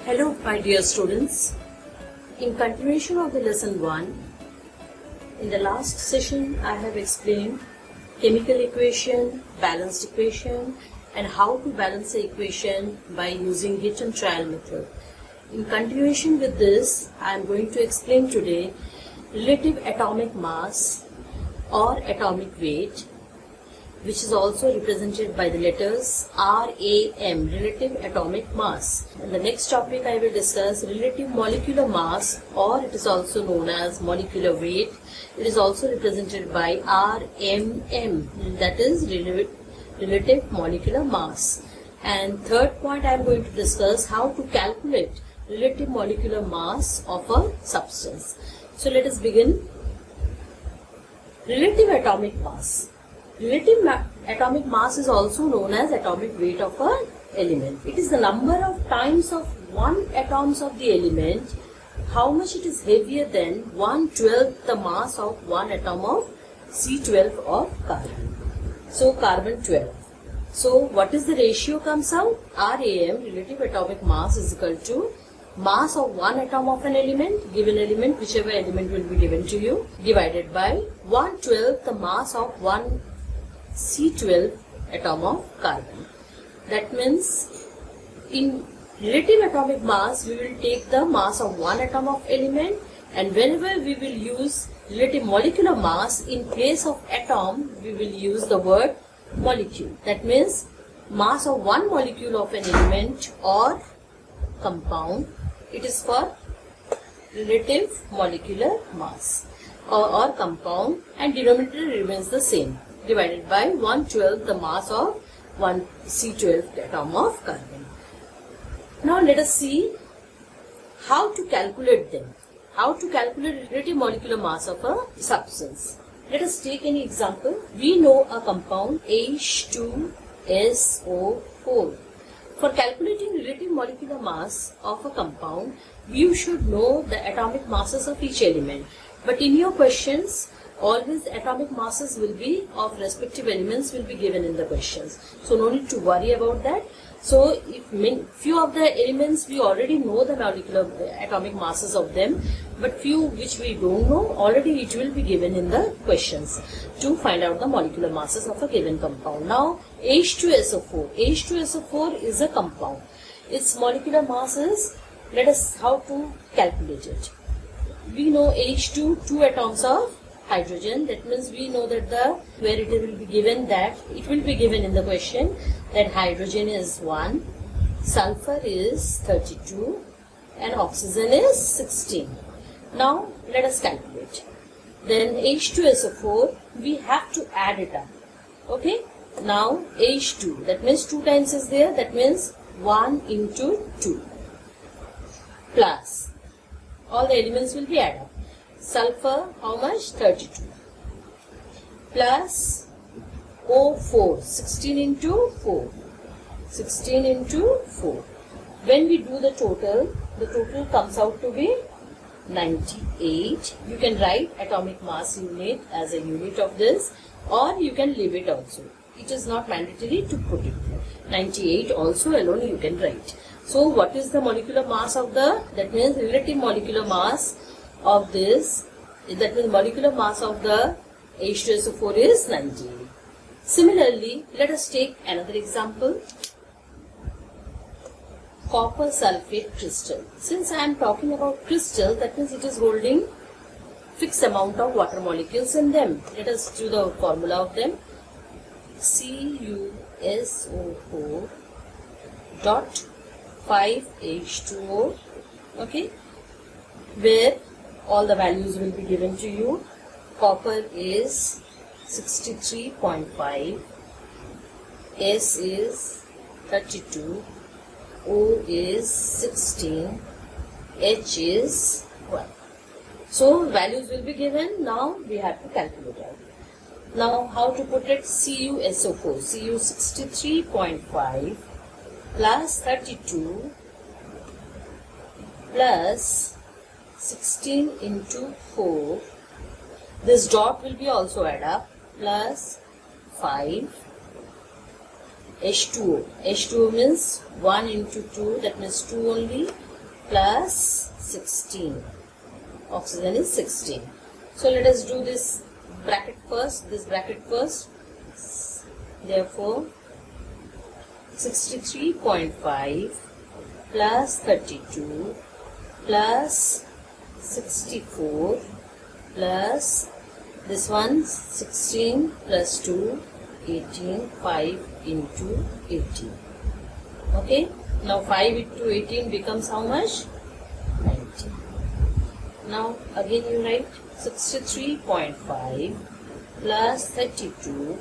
Hello, my dear students. In continuation of the lesson 1, in the last session I have explained chemical equation, balanced equation, and how to balance the equation by using hit and trial method. In continuation with this, I am going to explain today relative atomic mass or atomic weight, which is also represented by the letters RAM, relative atomic mass. In the next topic I will discuss relative molecular mass, or it is also known as molecular weight. It is also represented by RMM, that is relative molecular mass. And third point I am going to discuss how to calculate relative molecular mass of a substance. So let us begin. Relative atomic mass. Relative atomic mass is also known as atomic weight of an element. It is the number of times of one atoms of the element, how much it is heavier than 1/12 the mass of one atom of C12 of carbon. So carbon 12. So what is the ratio comes out? RAM, relative atomic mass, is equal to mass of one atom of an element, given element, whichever element will be given to you, divided by 1/12 the mass of one C12 atom of carbon. That means in relative atomic mass we will take the mass of one atom of element, and whenever we will use relative molecular mass, in place of atom we will use the word molecule. That means mass of one molecule of an element or compound, it is for relative molecular mass or compound, and denominator remains the same, divided by 1/12 the mass of one C12 atom of carbon. Now let us see how to calculate them. How to calculate relative molecular mass of a substance. Let us take any example. We know a compound H2SO4. For calculating relative molecular mass of a compound, you should know the atomic masses of each element. But in your questions, always atomic masses will be of respective elements will be given in the questions. So no need to worry about that. So if few of the elements we already know the molecular atomic masses of them, but few which we don't know, already it will be given in the questions to find out the molecular masses of a given compound. Now H2SO4. H2SO4 is a compound. Its molecular mass is, let us how to calculate it. We know H2, 2 atoms of hydrogen. That means we know that where it will be given, that it will be given in the question that hydrogen is 1, sulfur is 32, and oxygen is 16. Now let us calculate. Then H2SO4, we have to add it up. Okay. Now H2, that means 2 times is there. That means 1 into 2 plus all the elements will be added up. Sulfur, how much? 32. Plus O4, 16 into 4. 16 into 4. When we do the total comes out to be 98. You can write atomic mass unit as a unit of this, or you can leave it also. It is not mandatory to put it there. 98 also alone you can write. So what is the molecular mass of that means relative molecular mass of this, that means molecular mass of the H2SO4 is 98. Similarly, let us take another example. Copper sulfate crystal. Since I am talking about crystal, that means it is holding fixed amount of water molecules in them. Let us do the formula of them. CuSO4 dot 5H2O. Okay, where all the values will be given to you. Copper is 63.5, S is 32, O is 16, H is 1. So values will be given. Now we have to calculate out. Now how to put it? CuSO4, Cu 63.5 plus 32 plus 16 into 4, this dot will be also add up, plus 5 H2O. H2O means 1 into 2, that means 2 only, plus 16. Oxygen is 16. So let us do this bracket first. Therefore, 63.5 plus 32 plus 64 plus this one 16 plus 2 18, 5 into 18. Okay, now 5 into 18 becomes how much? 90. Now again you write 63.5 plus 32.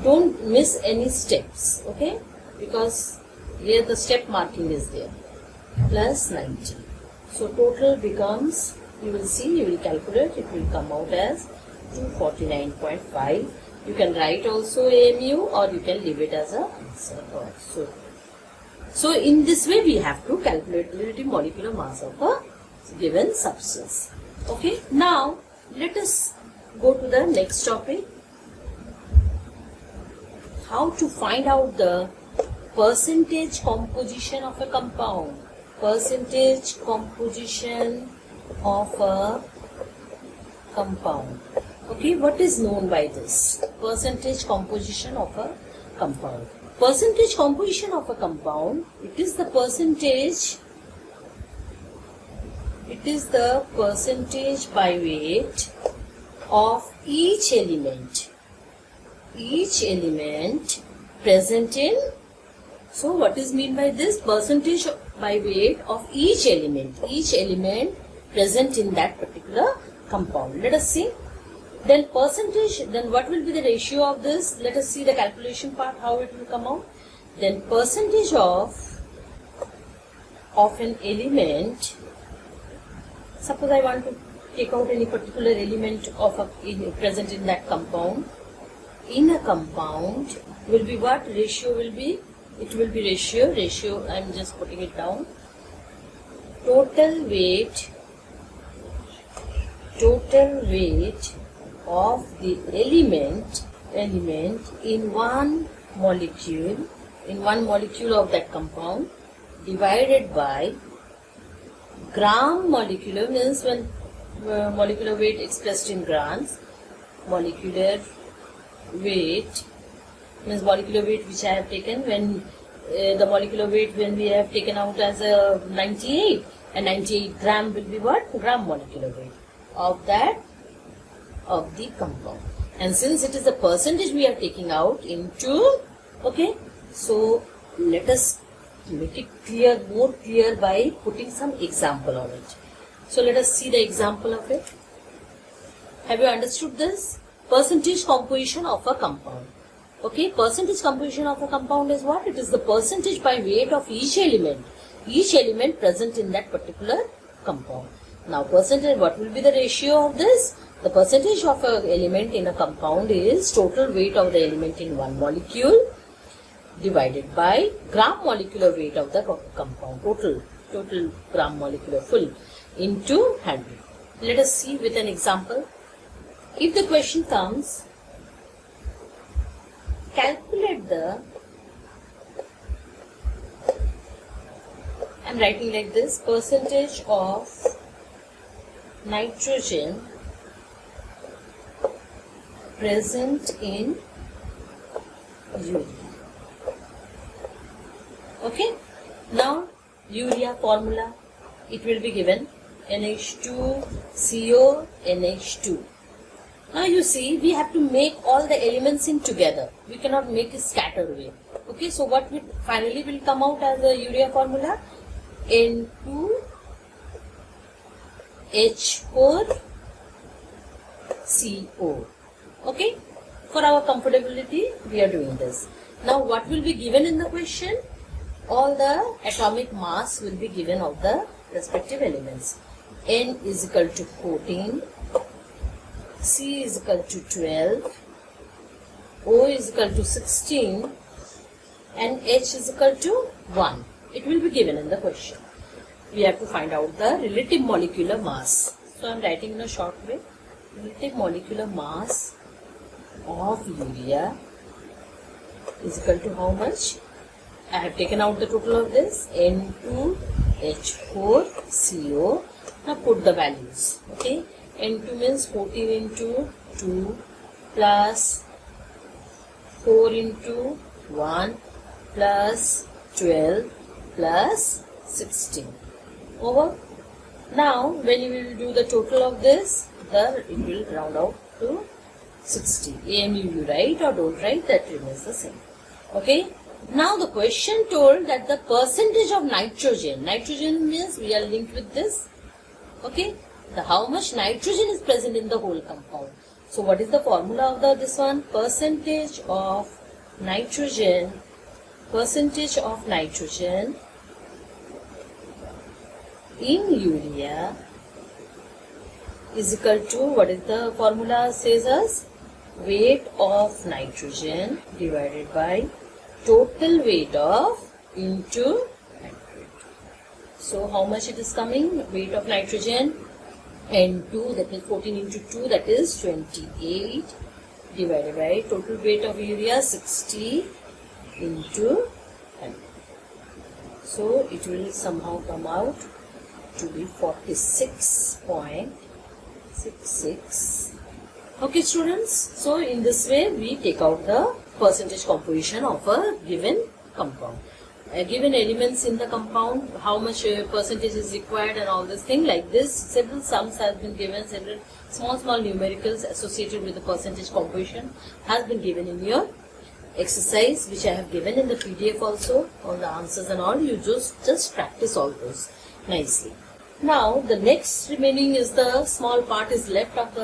Don't miss any steps, okay, because here the step marking is there, plus 90. So total becomes, you will see, you will calculate, it will come out as 249.5. You can write also AMU or you can leave it as a answer also. So in this way we have to calculate the relative molecular mass of a given substance. Okay, now let us go to the next topic. How to find out the percentage composition of a compound. Percentage composition of a compound. Okay, what is known by this? Percentage composition of a compound. Percentage composition of a compound, it is the percentage by weight of each element present in. So what is mean by this? Percentage by weight of each element present in that particular compound. Let us see. Then percentage, then what will be the ratio of this? Let us see the calculation part, how it will come out. Then percentage of an element. Suppose I want to take out any particular element of present in that compound. In a compound will be what? Ratio will be? It will be ratio. I am just putting it down. Total weight of the element in one molecule of that compound divided by gram molecular, means when molecular weight expressed in grams, molecular weight means molecular weight which I have taken when the molecular weight when we have taken out as a 98, and 98 gram will be what? Gram molecular weight of the compound. And since it is the percentage we are taking out into, okay, so let us make it clear, more clear by putting some example on it. So let us see the example of it. Have you understood this? Percentage composition of a compound. Okay, percentage composition of a compound is what? It is the percentage by weight of each element present in that particular compound. Now percentage, what will be the ratio of this? The percentage of an element in a compound is total weight of the element in one molecule divided by gram molecular weight of the compound, total gram molecular full into 100. Let us see with an example. If the question comes, calculate the, I am writing like this, percentage of nitrogen present in urea. Okay, now urea formula, it will be given NH2CO NH2. Now you see, we have to make all the elements in together. We cannot make a scattered way. Okay, so what will finally will come out as a urea formula? N2H4CO. Okay, for our comfortability we are doing this. Now what will be given in the question? All the atomic mass will be given of the respective elements. N is equal to 14, C is equal to 12, O is equal to 16 and H is equal to 1. It will be given in the question. We have to find out the relative molecular mass. So I am writing in a short way. Relative molecular mass of urea is equal to how much? I have taken out the total of this, N2 H4CO. Now put the values. Okay, N2 means 14 into 2 plus 4 into 1 plus 12 plus 16 over. Now when you will do the total of this, it will round out to 60. AMU you write or don't write, that remains the same. Okay. Now the question told that the percentage of nitrogen means we are linked with this. Okay. How much nitrogen is present in the whole compound. So what is the formula of this one? Percentage of nitrogen in urea is equal to, what is the formula says us? Weight of nitrogen divided by total weight of into 100. So how much it is coming? Weight of nitrogen N2, that is 14 into 2, that is 28, divided by total weight of urea 60 into 100. So it will somehow come out to be 46.66. Okay students, so in this way we take out the percentage composition of a given compound. Given elements in the compound, how much percentage is required and all this thing like this. Several sums have been given, several small numericals associated with the percentage composition has been given in your exercise, which I have given in the PDF also. All the answers and all, you just practice all those nicely. Now the next remaining is the small part is left of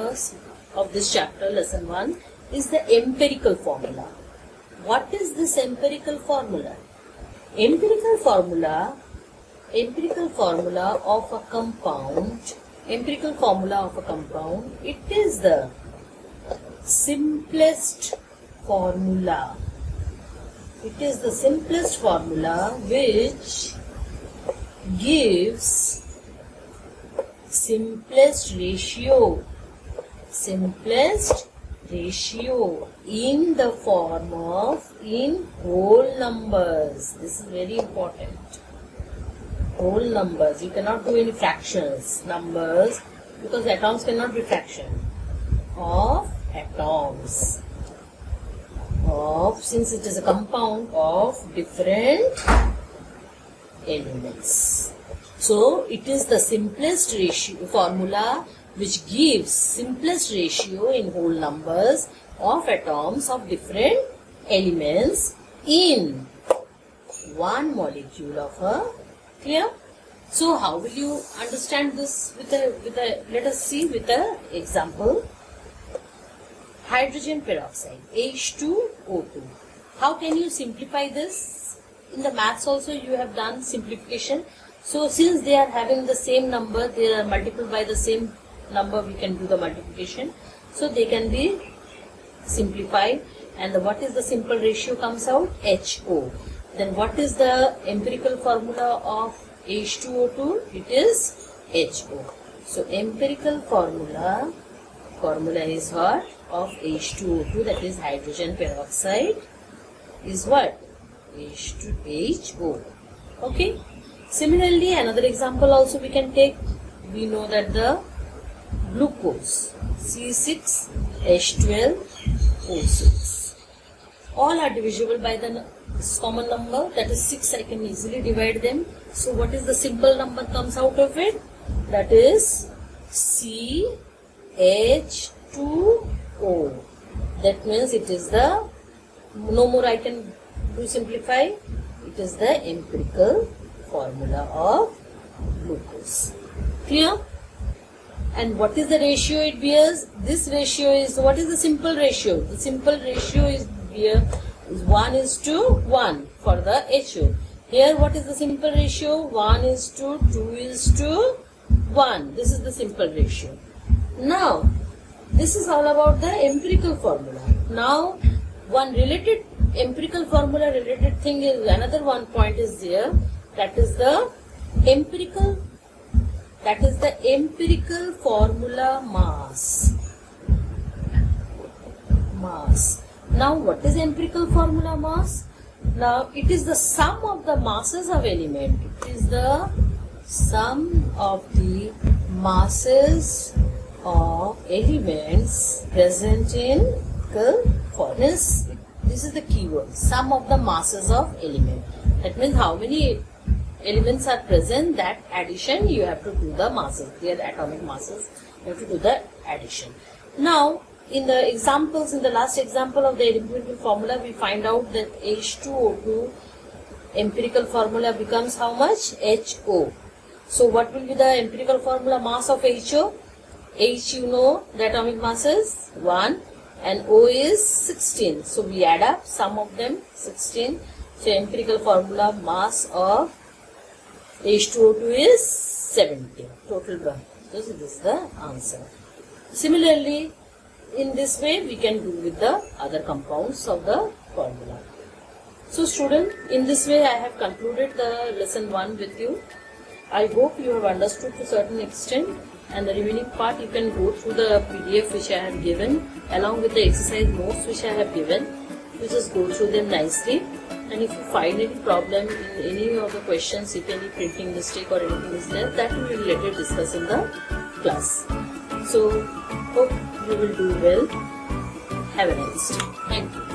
this chapter, lesson 1, is the empirical formula. What is this empirical formula? Empirical formula of a compound, it is the simplest formula. It is the simplest formula which gives simplest ratio in the form of whole numbers. This is very important. Whole numbers. You cannot do any fractions. Numbers, because atoms cannot be fraction. Of atoms. Since it is a compound of different elements. So it is the simplest ratio formula which gives simplest ratio in whole numbers of atoms of different elements in one molecule of a. Clear? So how will you understand this with a let us see with a example. Hydrogen peroxide, H2O2. How can you simplify this? In the maths also you have done simplification. So since they are having the same number, they are multiplied by the same number, we can do the multiplication. So they can be simplified. And what is the simple ratio comes out? HO. Then what is the empirical formula of H2O2? It is HO. So empirical formula is what? Of H2O2, that is hydrogen peroxide, is what? H2HO. Okay. Similarly, another example also we can take. We know that the glucose, C6H12O6. All are divisible by the common number, that is 6. I can easily divide them. So what is the simple number comes out of it? That is CH2O. That means it is the, no more I can do simplify. It is the empirical formula of glucose. Clear? And what is the ratio it bears? This ratio is, what is the simple ratio? The simple ratio is 1:1 for the HO. Here what is the simple ratio? 1:2:1. This is the simple ratio. Now, this is all about the empirical formula. Now, one related empirical formula related thing is, another one point is there. That is the empirical formula mass. Now what is empirical formula mass? Now it is the sum of the masses of element. It is the sum of the masses of elements present in the furnace. This is the keyword, sum of the masses of element. That means how many elements are present, that addition you have to do the masses, their atomic masses, you have to do the addition. Now, in the examples, in the last example of the empirical formula, we find out that H2O2 empirical formula becomes how much? HO. So what will be the empirical formula mass of HO? H, you know, the atomic mass is 1 and O is 16. So we add up, sum of them 16. So empirical formula mass of H2O2 is 70. Total burn. So this is the answer. Similarly, in this way we can do with the other compounds of the formula. So student, in this way I have concluded the lesson 1 with you. I hope you have understood to a certain extent, and the remaining part you can go through the PDF which I have given along with the exercise notes which I have given. You just go through them nicely, and if you find any problem in any of the questions, if any printing mistake or anything is there, that we will later discuss in the class. So hope you will do well. Have a nice day. Thank you.